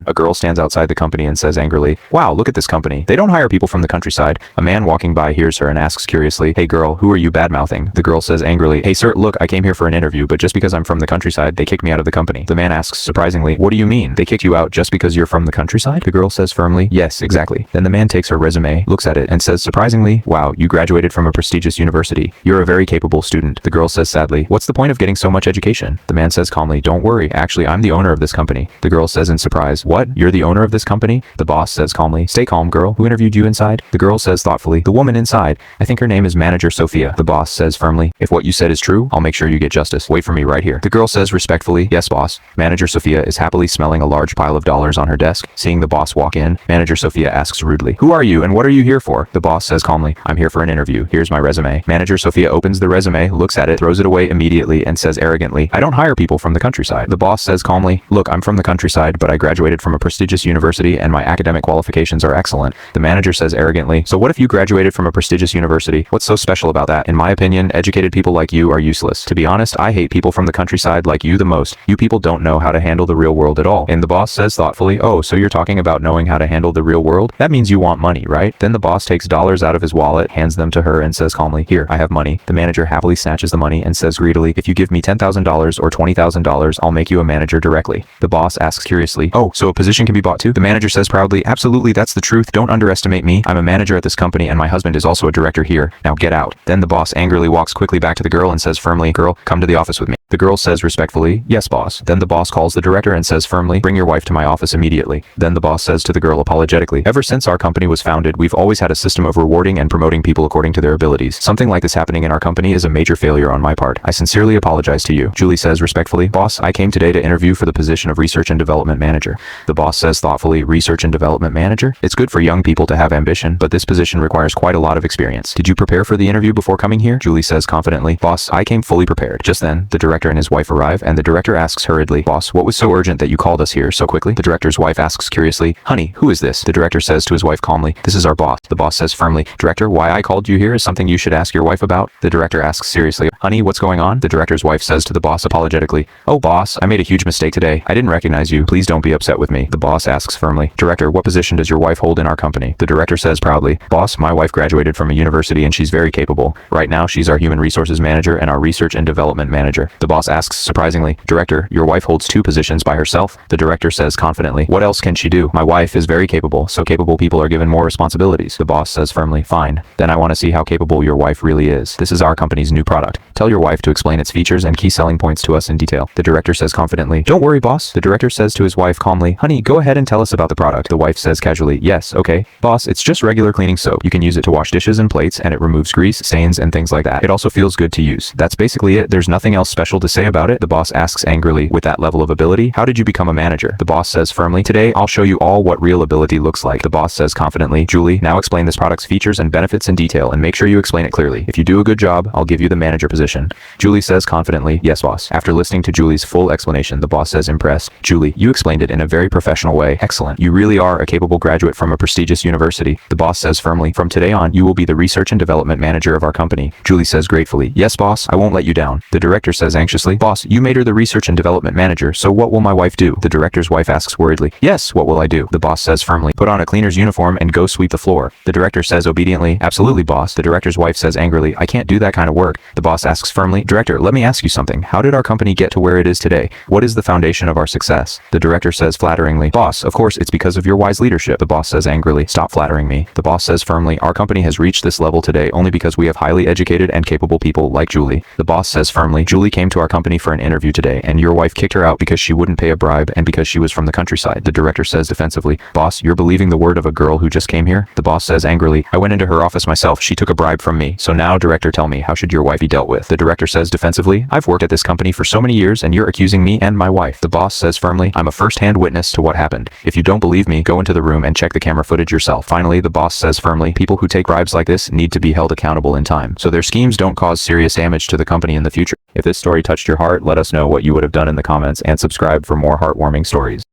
A girl stands outside the company and says angrily, "Wow, look at this company. They don't hire people from the countryside." A man walking by hears her and asks curiously, "Hey girl, who are you bad-mouthing?" The girl says angrily, "Hey sir, look, I came here for an interview, but just because I'm from the countryside, they kicked me out of the company." The man asks surprisingly, "What do you mean? They kicked you out just because you're from the countryside?" The girl says firmly, "Yes, exactly." Then the man takes her resume, looks at it, and says surprisingly, "Wow, you graduated from a prestigious university. You're a very capable student." The girl says sadly, "What's the point of getting so much education?" The man says calmly, "Don't worry, actually I'm the owner of this company." The girl says in surprise, "What? You're the owner of this company?" The boss says calmly, "Stay calm, girl. Who interviewed you inside?" The girl says thoughtfully, "The woman inside. I think her name is Manager Sophia." The boss says firmly, "If what you said is true, I'll make sure you get justice. Wait for me right here." The girl says respectfully, "Yes, boss." Manager Sophia is happily smelling a large pile of dollars on her desk. Seeing the boss walk in, Manager Sophia asks rudely, "Who are you and what are you here for?" The boss says calmly, "I'm here for an interview. Here's my resume." Manager Sophia opens the resume, looks at it, throws it away immediately, and says arrogantly, "I don't hire people from the countryside." The boss says calmly, "Look, I'm from the countryside, but I graduated from a prestigious university and my academic qualifications are excellent." The manager says arrogantly, "So what if you graduated from a prestigious university? What's so special about that? In my opinion, educated people like you are useless. To be honest, I hate people from the countryside like you the most. You people don't know how to handle the real world at all." And the boss says thoughtfully, "Oh, so you're talking about knowing how to handle the real world? That means you want money, right?" Then the boss takes dollars out of his wallet, hands them to her, and says calmly, "Here, I have money." The manager happily snatches the money and says greedily, "If you give me $10,000 or $20,000, I'll make you a manager directly." The boss asks curiously, "Oh, so a position can be bought too?" The manager says proudly, "Absolutely, that's the truth. Don't underestimate me. I'm a manager at this company and my husband is also a director here. Now get out." Then the boss angrily walks quickly back to the girl and says firmly, "Girl, come to the office with me." The girl says respectfully, "Yes, boss." Then the boss calls the director and says firmly, "Bring your wife to my office immediately." Then the boss says to the girl apologetically, "Ever since our company was founded, we've always had a system of rewarding and promoting people according to their abilities. Something like this happening in our company is a major failure on my part. I sincerely apologize to you." Julie says respectfully, "Boss, I came today to interview for the position of Research and Development Manager." The boss says thoughtfully, "Research and Development Manager? It's good for young people to have ambition, but this position requires quite a lot of experience. Did you prepare for the interview before coming here?" Julie says confidently, "Boss, I came fully prepared." Just then, the director and his wife arrive, and the director asks hurriedly, "Boss, what was so urgent that you called us here so quickly?" The director's wife asks curiously, "Honey, who is this?" The director says to his wife calmly, "This is our boss." The boss says firmly, "Director, why I called you here is something you should ask your wife about." The director asks seriously, "Honey, what's going on?" The director's wife says to the boss apologetically, "Oh boss, I made a huge mistake today. I didn't recognize you. Please don't be upset with me." The boss asks firmly, "Director, what position does your wife hold in our company?" The director says proudly, "Boss, my wife graduated from a university and she's very capable. Right now she's our human resources manager and our research and development manager." The boss asks surprisingly, "Director, your wife holds two positions by herself?" The director says confidently, "What else can she do? My wife is very capable, so capable people are given more responsibilities." The boss says firmly, "Fine. Then I want to see how capable your wife really is. This is our company's new product. Tell your wife to explain its features and key selling points to us in detail." The director says confidently, "Don't worry, boss." The director says to his wife calmly, "Honey, go ahead and tell us about the product." The wife says casually, "Yes, okay. Boss, it's just regular cleaning soap. You can use it to wash dishes and plates and it removes grease, stains, and things like that. It also feels good to use. That's basically it. There's nothing else special to say about it." The boss asks angrily, "With that level of ability, how did you become a manager?" The boss says firmly, "Today, I'll show you all what real ability looks like." The boss says confidently, "Julie, now explain this product's features and benefits in detail and make sure you explain it clearly. If you do a good job, I'll give you the manager position." Julie says confidently, "Yes, boss." After listening to Julie's full explanation, the boss says impressed, "Julie, you explained it in a very professional way. Excellent. You really are a capable graduate from a prestigious university." The boss says firmly, "From today on, you will be the research and development manager of our company." Julie says gratefully, "Yes, boss, I won't let you down." The director says anxiously, "Boss, you made her the research and development manager, so what will my wife do?" The director's wife asks worriedly, "Yes, what will I do?" The boss says firmly, "Put on a cleaner's uniform and go sweep the floor." The director says obediently, "Absolutely, boss." The director's wife says angrily, "I can't do that kind of work." The boss asks firmly, "Director, let me ask you something. How did our company get to where it is today? What is the foundation of our success?" The director says flatteringly, "Boss, of course it's because of your wise leadership." The boss says angrily, "Stop flattering me." The boss says firmly, "Our company has reached this level today only because we have highly educated and capable people like Julie." The boss says firmly, "Julie came to our company for an interview today and your wife kicked her out because she wouldn't pay a bribe and because she was from the countryside." The director says defensively, "Boss, you're believing the word of a girl who just came here?" The boss says angrily, "I went into her office myself. She took a bribe from me. So now, director, tell me, how should your wife be dealt with?" The director says defensively, "I've worked at this company for so many years and you're accusing me and my wife." The boss says firmly, "I'm a first-hand witness to what happened. If you don't believe me, go into the room and check the camera footage yourself." Finally, the boss says firmly, "People who take bribes like this need to be held accountable in time, so their schemes don't cause serious damage to the company in the future." If this story touched your heart, let us know what you would have done in the comments and subscribe for more heartwarming stories.